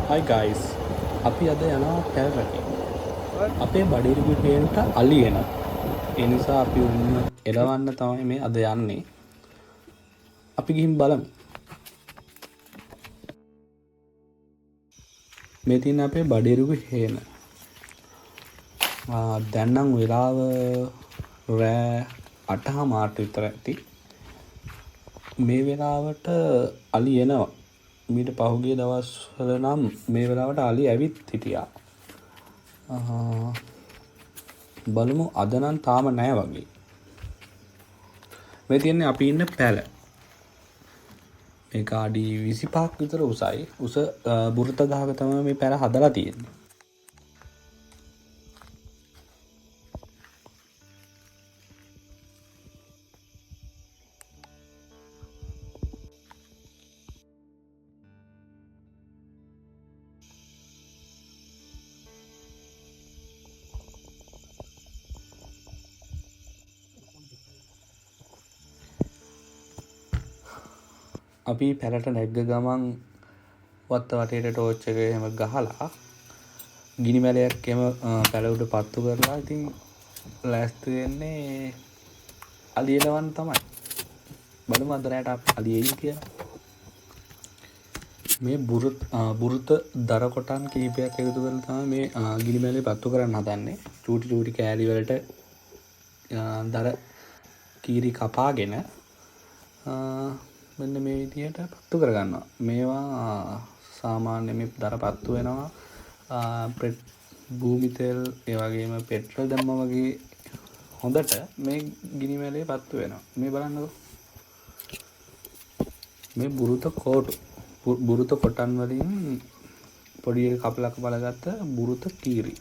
Hi guys, අපි අද යනවා පැරරටි. අපේ බඩිරුගු හේනට අලි එන. ඒ නිසා අපි උන්න එලවන්න තමයි මේ අද යන්නේ. අපි ගිහින් බලමු. මේ තියෙන අපේ බඩිරුගු හේන. දැන් නම් වෙලාව රෑ 8:00 විතර ඇති. මේ වෙලාවට අලි එනවා. මීට පහුගිය දවස්වල නම් මේ වෙලාවට අලි ඇවිත් හිටියා. බලමු අද නම් තාම නැහැ වගේ. මේ තියන්නේ අපි ඉන්න පැල. මේක අඩි 25ක් විතර උසයි. උස බුරුත ගහක තමයි මේ පැල හදලා තියෙන්නේ. අපි පැලට නැග්ග ගමන් වත්ත වටේට ටෝච් එක එහෙම ගහලා ගිනි මැලයක් එහෙම පැල උඩ පත්තු කරලා ඉතින් ලෑස්ති වෙන්නේ අලි එලවන්න තමයි. බලමු අද රැට අලි එයි කියලා. මේ බුරුත දර කොටන් කීපයක් එකතු කරලා තමයි මේ ගිනි මැලේ පත්තු කරන්න හදන්නේ. චූටි චූටි කෑලි වලට දර කීරි කපාගෙන මෙන්න මේ විදියට පත්තු කරගන්නවා. මේවා සාමාන්‍ය මේ දර පත්තු වෙනවා භූමි තෙල් ඒ වගේම පෙට්‍රල් දැම්මා වගේ හොඳට මේ ගිනි මැලේ පත්තු වෙනවා. මේ බලන්නකෝ. මේ බුරුත කොටන් වලින් පොඩි එක කපලා ගත්ත බුරුත කීරි.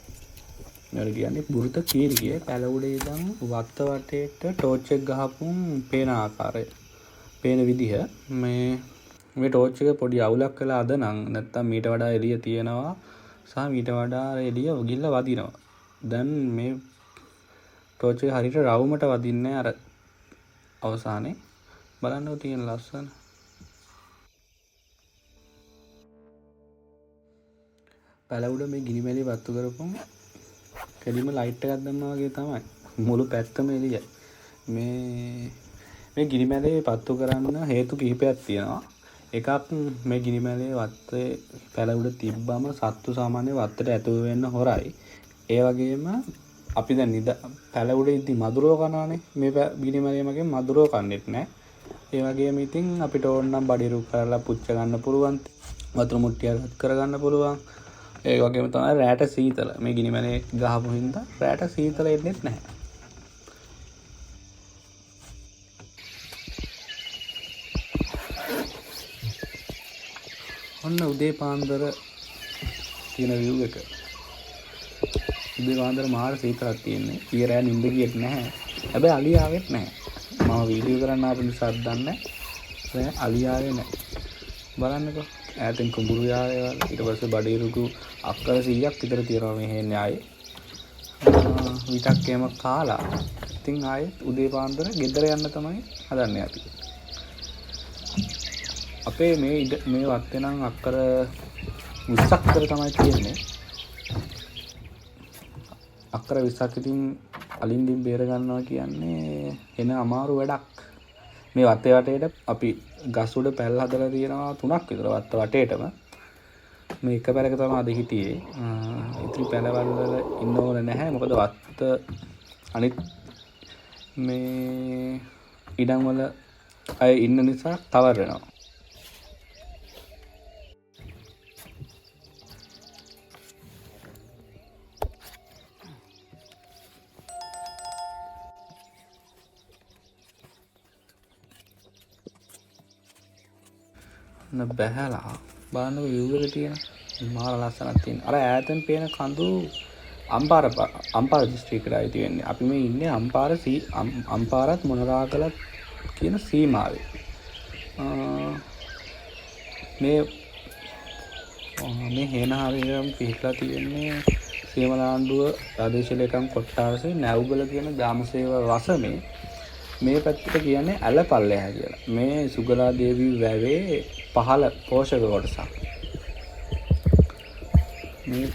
මේවල කියන්නේ බුරුත කීරියේ පැල උඩේ ඉඳන් වත්ත වටේට ටෝච් එක ගහපුම් පේන ආකාරය. පේන විදිහ මේ ටෝච් එක පොඩි අවුලක් වෙලා අද නම් නැත්තම් මීට වඩා එළිය තියෙනවා සහ මීට වඩා එළිය ගිහිල්ලා වදිනවා. දැන් මේ ටෝච් එක හරියට රවුමට වදින්නේ අර අවසානයේ. බලන්නකො තියෙන ලස්සන. පැල උඩ මේ ගිනි මැලේ වත්තු කරපුම් කෙලිම ලයිට් එකක් දැම්මා වගේ තමයි. මුළු පැත්තම එළියයි. මේ ගිනි මැලේ පත්තු කරන්න හේතු කිහිපයක් තියෙනවා. එකක් මේ ගිනි මැලේ වත්තේ පැල උඩ තිබ්බම සත්තු සාමාන්‍ය වත්තට ඇතුල් වෙන්න හොරයි. ඒ වගේම අපි දැන් පැල උඩ ඉඳි මදුරෝ කනවානේ. මේ ගිනි මැලේ මගෙන් මදුරෝ කන්නේත් නැහැ. ඒ වගේම ඉතින් අපිට ඕන නම් බඩිරු කරලා පුච්ච ගන්න පුළුවන්. වතුර මුට්ටියක් හත් කරගන්න පුළුවන්. ඒ වගේම තමයි රැට සීතල. මේ ගිනි මැලේ ගහපු හින්දා රැට සීතල එන්නේත් නැහැ. ඔන්න උදේ පාන්දර තියෙන view එක. උදේ පාන්දර මාර සීතලක් තියෙන්නේ. ඊය රෑ නිින්ද ගියෙත් නැහැ. හැබැයි අලිය ආවෙත් නැහැ. මම වීඩියෝ කරන්න ආපු නිසා දන්නේ නැහැ. අලිය ආවේ නැහැ. බලන්නකෝ. ඈතින් කුඹුරු යාවේ වල ඊට පස්සේ බඩේරුකු අක්කර 100ක් විතර තියෙනවා මේ හේන්නේ ආයේ. විතක් එහෙම කාලා ඉතින් ආයේ උදේ පාන්දර ගෙදර යන්න තමයි හදන්නේ අපි. අපේ මේ වත්තේ නම් අක්කර 20ක් විතර තමයි තියෙන්නේ. අක්කර 20ක් ඉතින් අලින්දින් බේර ගන්නවා කියන්නේ එන අමාරු වැඩක්. මේ වත්තේ වටේට අපි ගස් උඩ පැල් හදලා තියෙනවා 3ක් විතර වත්ත වටේටම. මේ එක පැලක තමයි අද හිටියේ. ඉතින් පැලවල් වල ඉන්න ඕන නැහැ. මොකද වත්ත අනිත් මේ ඉඩම් වල අය ඉන්න නිසා තවර් වෙනවා. බැහැලා බලන්නකො view එක තියෙන මාර ලස්සනක් තියෙන. අර ඈතෙන් පේන කඳු අම්පාර දිස්ත්‍රික්කයට අයිති වෙන්නේ. අපි මේ ඉන්නේ අම්පාරත් මොනරාගලත් කියන සීමාවේ. මේ හේන හරියම් පිටලා තියෙන්නේ සීමලාණ්ඩුව ප්‍රදේශ ලේකම් කොට්ටාසේ නැවුගල කියන ග්‍රාම සේවා වසමේ මේ පැත්තට කියන්නේ ඇලපල්ලෙහා කියලා. මේ සුගලා දේවී වැවේ පහළ පෝෂක කොටසක්. මේ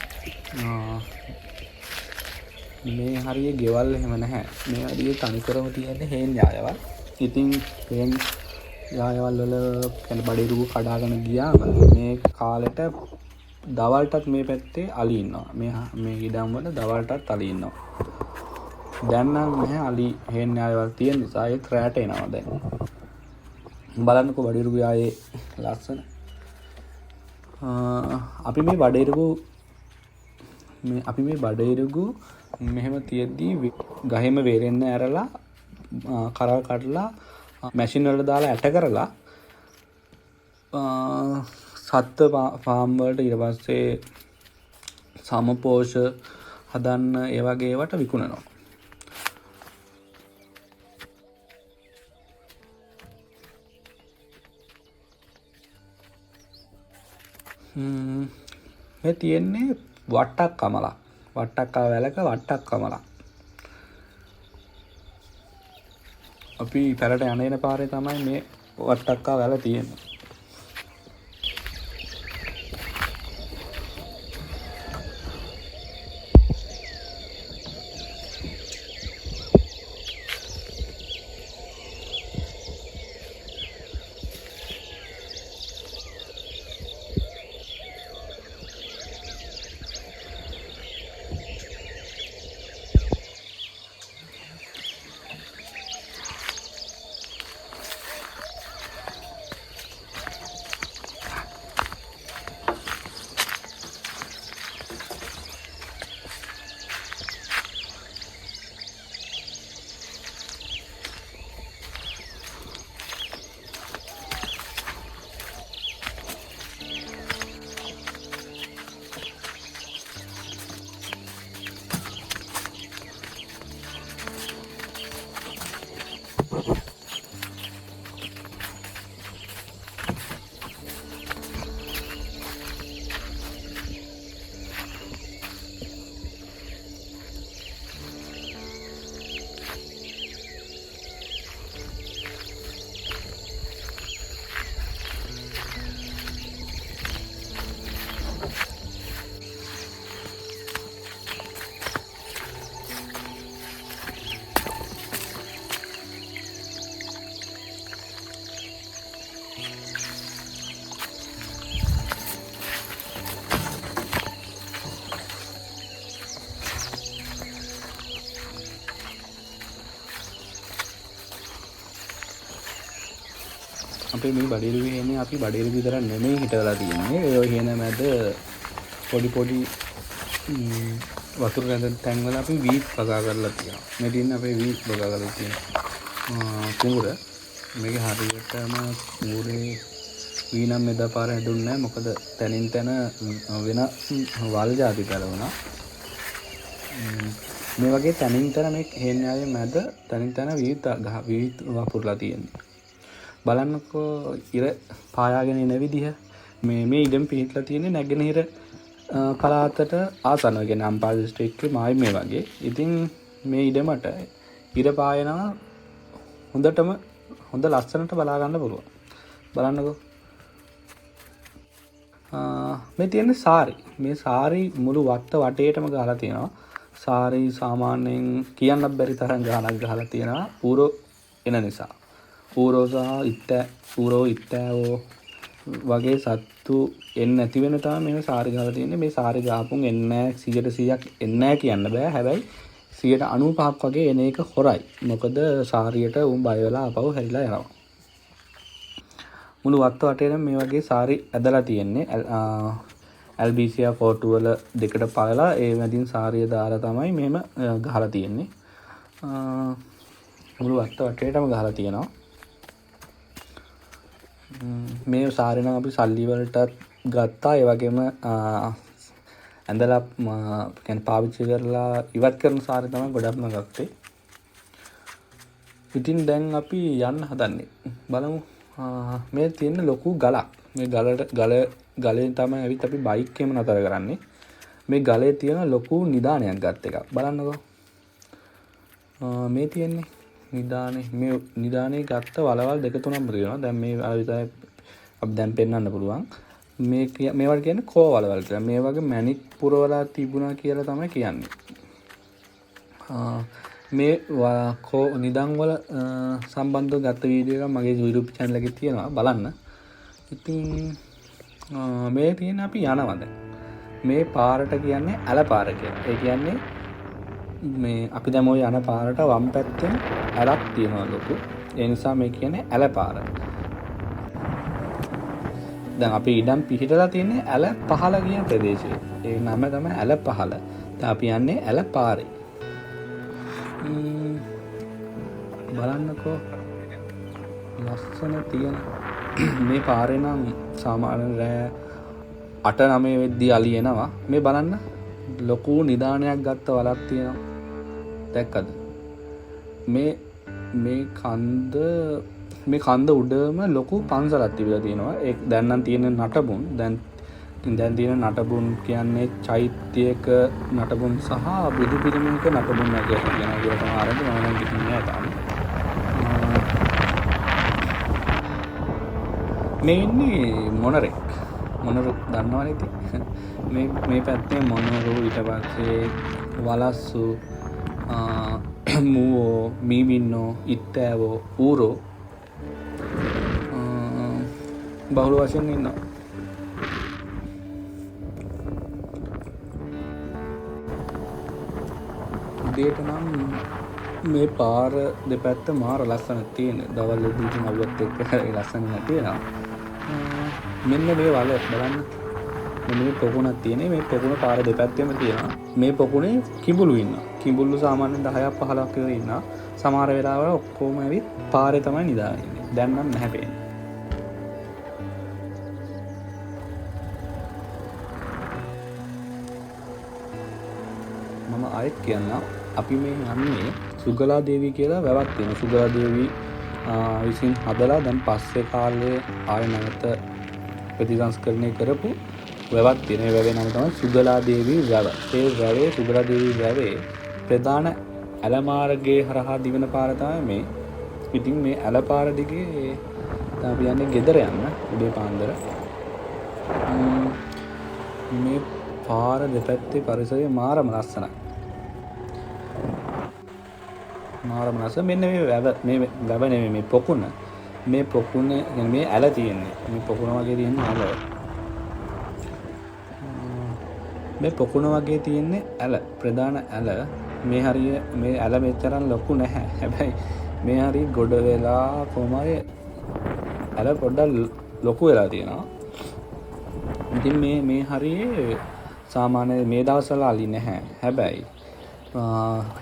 හරිය ගෙවල් එහෙම නැහැ. මේ හරිය තනිකරම තියෙන්නේ හේන් යායවල්. ඉතින් හේන් යායවල් වල කියන්නේ බඩේරුව කඩාගෙන ගියාම මේ කාලෙට දවල්ටත් මේ පැත්තේ අලි ඉන්නවා. මේ ඉඩම් වල දවල්ටත් අලි ඉන්නවා. දැන් නම් නැහැ අලි හේන් යායවල් තියෙන නිසා ඒත් රැට එනවා දැන්. බලන්නකෝ බඩේරුව ආයේ ලස්සන. අපි මේ බඩේරුගු මෙහෙම තියෙද්දී ගහෙම වේරෙන්න ඇරලා කරල් කඩලා මැෂින් වලට දාලා ඇට කරලා සත්ත්ව ෆාම් වලට ඊට පස්සේ සමපෝෂ හදන්න ඒ වගේ ඒවට විකුණනවා. මේ තියෙන්නේ වට්ටක් කමලක්. වට්ටක්කා වැලක වට්ටක් කමලක්. අපි පැරට යන පාරේ තමයි මේ වට්ටක්කා වැල තියෙන්නේ. අපේ මේ බඩේරුවේ හේනේ අපි බඩේරුව විතර නෙමෙයි හිටවලා තියෙන්නේ. ඒ හේන මැද පොඩි වතුර රැඳෙන තැන් වල අපි වීත් වගා කරලා තියෙනවා. මේ තියෙන අපේ වීත් වගා කරලා තියෙනවා. කුඹුර මේකේ හරියටම කුඹුරේ වීනම් මෙදා පාර හැදුන්නේ නැහැ. මොකද තනින් තන වෙන වල් ಜಾති පැලවුණා. මේ වගේ තනින් තන මේ හේන්යාවේ මැද තනින් තන වීත් වපුරලා තියෙන්නේ. බලන්නකෝ ඉර පායාගෙන එන විදිහ. මේ ඉඩම් පිහිටලා තියෙන්නේ නැගෙනහිර පළාතට ආසන්නව කියන්නේ අම්පාර දිස්ත්‍රික්කේ මායි මේ වගේ. ඉතින් මේ ඉඩමට ඉර පායනවා හොඳටම හොඳ ලස්සනට බලා ගන්න පුළුවන්. බලන්නකෝ. මේ තියෙන්නේ සාරි. මේ සාරි මුළු වටේටම ගහලා තියෙනවා. සාරි සාමාන්‍යයෙන් කියන්නත් බැරි තරම් ගහනක් ගහලා තියෙනවා. ඌරෝ එන නිසා. ඌරෝ ඉත්තෑවෝ වගේ සත්තු එන්නේ නැති වෙන තමයි මේ සාරි ගහලා තියෙන්නේ. මේ සාරි ගහපුන් එන්නේ 100%ක් එන්නේ කියන්න බෑ. හැබැයි 95%ක් වගේ එන එක හොරයි. මොකද සාරියට උන් බය වෙලා ආපහු හැරිලා යනවා. මුළු වටේටම මේ වගේ සාරි ඇදලා තියෙන්නේ. ඇල්බීසියා ෆෝටු වල දෙකට පළලා ඒ මැදින් සාරිය දාලා තමයි මෙහෙම ගහලා තියෙන්නේ. මුළු වටේටම ගහලා තියෙනවා. මේ සාරි නම් අපි සල්ලි වලටත් ගත්තා. ඒ වගේම ඇඳලා කියන්නේ පාවිච්චි කරලා ඉවත් කරන සාරි තමයි ගොඩක්ම ගත්තේ. ඉතින් දැන් අපි යන්න හදන්නේ. බලමු. මේ තියෙන ලොකු ගලක්. මේ ගලේ තමයි ඇවිත් අපි බයික් එකම නතර කරන්නේ. මේ ගලේ තියෙන ලොකු නිදානයක් ගත්ත එකක්. බලන්නකෝ. මේ තියෙන්නේ නිදානේ. මේ නිදානේ ගත්ත වලවල් දෙක තුනක් තියෙනවා. දැන් මේ විතරයි අපි දැන් පෙන්වන්න පුළුවන්. මේවට කියන්නේ කෝවලවල් කියලා. මේ වගේ මැණික් පුරවලා තිබුණා කියලා තමයි කියන්නේ. මේ නිදන් වල සම්බන්ධව ගත්ත වීඩියෝ එකක් මගේ YouTube channel එකේ තියෙනවා බලන්න. ඉතින් මේ තියෙන අපි යනවා දැන්. මේ පාරට කියන්නේ ඇල පාර කියලා. ඒ කියන්නේ මේ අපි දැන් ওই යන පාරට වම් පැත්තෙන් ඇලක් තියෙනවා ලොකු. ඒ නිසා මේ කියන්නේ ඇල පාර. දැන් අපි ඉඩම් පිහිටලා තියෙන්නේ ඇල පහළ කියන ප්‍රදේශයේ. ඒ නම තමයි ඇල පහළ. දැන් අපි යන්නේ ඇල පාරේ. බලන්නකෝ ලස්සන තියෙන මේ පාරේ නම් සාමාන්‍ය රෑ 8-9 වෙද්දී අලි එනවා. මේ බලන්න ලොකු නිදානයක් ගත්ත වලක් තියෙනවා. දැක්කද? මේ කන්ද උඩම ලොකු පන්සලක් තිබිලා තියෙනවා. ඒ දැන් නම් තියෙන නටබුන් දැන් තියෙන නටබුන් කියන්නේ චෛත්‍යයක නටබුන් සහ බුදු පිළිමයක නටබුන් වගේ කියනවා කියලා තමයි ආරම්භ මම නම් කියන්නේ තාම. මේ ඉන්නේ මොනරෙක්. මොනරු දන්නවනේ ඉතින්. මේ පැත්තේ මොනරු ඊට පස්සේ වලස්සු මුවෝ මීමින්නෝ ඉත්තෑවෝ ඌරෝ බහුල වශයෙන් ඉන්නවා. උදේට නම් මේ පාර දෙපැත්ත මාර ලස්සන තියෙන. දවල් එද්දී නවුවත් එක්ක ලස්සන තියෙනවා. මෙන්න මේ වල බලන්න. මේ පොකුණක් තියෙන්නේ. මේ පොකුණ පාර දෙපැත්තෙම තියෙනවා. මේ පොකුණේ කිඹුලු ඉන්නවා. කිඹුල්ලු සාමාන්‍යයෙන් 10ක් 15ක් විතර ඉන්නවා. සමහර වෙලාවල ඔක්කොම ඇවිත් පාරේ තමයි නිදාගෙන ඉන්නේ. දැන් නම් නැහැ පේන්නේ. මම ආයෙත් කියන්නම් අපි මේ යන්නේ සුගලා දේවී කියලා වැවක් තියෙනවා. සුගලා දේවී විසින් හදලා දැන් පස්සේ කාලේ ආයෙ නැවත ප්‍රතිසංස්කරණය කරපු වැවක් තියෙන. ඒ වැවේ නම තමයි සුගලා දේවී වැව. ඒ වැවේ සුගලා දේවී වැවේ ප්‍රධාන ඇල මාර්ගයේ හරහා දිවෙන පාර තමයි මේ. ඉතින් මේ ඇල පාර දිගේ අපි යන්නේ ගෙදර යන්න උදේ පාන්දර. මේ පාර දෙපැත්තේ පරිසරය මාරම ලස්සනයි. මාරම ලස්සන. මෙන්න මේ වැව නෙමෙයි මේ පොකුණ. මේ පොකුණ يعني මේ ඇල තියෙන්නේ. මේ පොකුණ වගේ තියෙන ඇල. මේ පොකුණ වගේ තියෙන්නේ ඇල. ප්‍රධාන ඇල. මේ හරිය මේ ඇල මෙතරම් ලොකු නැහැ. හැබැයි මේ හරිය ගොඩ වෙලා කොහමයි ඇල පොඩ්ඩක් ලොකු වෙලා තියෙනවා. ඉතින් මේ හරියේ සාමාන්‍ය මේ දවස්වල අලි නැහැ. හැබැයි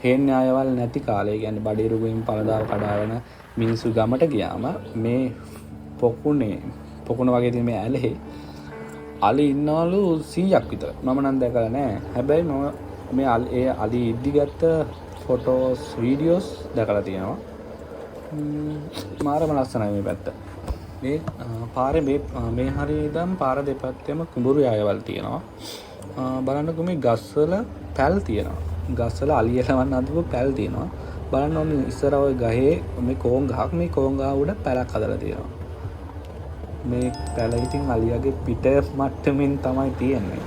හේන් න්‍යායවල් නැති කාලේ කියන්නේ බඩේරුගෙන් පළදාව කඩාගෙන මිනිස්සු ගමට ගියාම මේ පොකුණ වගේ තියෙන මේ ඇලේ අලි ඉන්නවලු 100ක් විතර. මම නම් දැකලා නැහැ. හැබැයි මම මේ අලි ඉද්දි ගත්ත ෆොටෝස් වීඩියෝස් දැකලා තියෙනවා. මාරම ලස්සනයි මේ පැත්ත. මේ පාරේ මේ හරිය ඉඳන් පාර දෙපැත්තෙම කුඹුරු යායවල් තියෙනවා. බලන්නකෝ මේ ගස්වල පැල් තියෙනවා. ගස්වල අලි එලවන්න හදපු පැල් තියෙනවා. බලන්න ඕනේ ඉස්සර ඔය ගහේ මේ කෝන් ගහක් මේ කෝන් ගහ උඩ පැලක් හදලා තියෙනවා. මේ පැල ඉතින් අලියාගේ පිට මට්ටමින් තමයි තියෙන්නේ.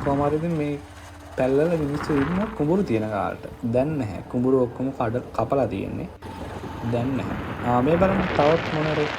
කොහොම හරි මේ පැල්වල මිනිස්සු ඉන්න කුඹුරු තියෙන කාලට. දැන් නැහැ. කුඹුරු ඔක්කොම කපලා තියෙන්නේ. දැන් නැහැ. මේ බලන්න තවත් මොනරෙක්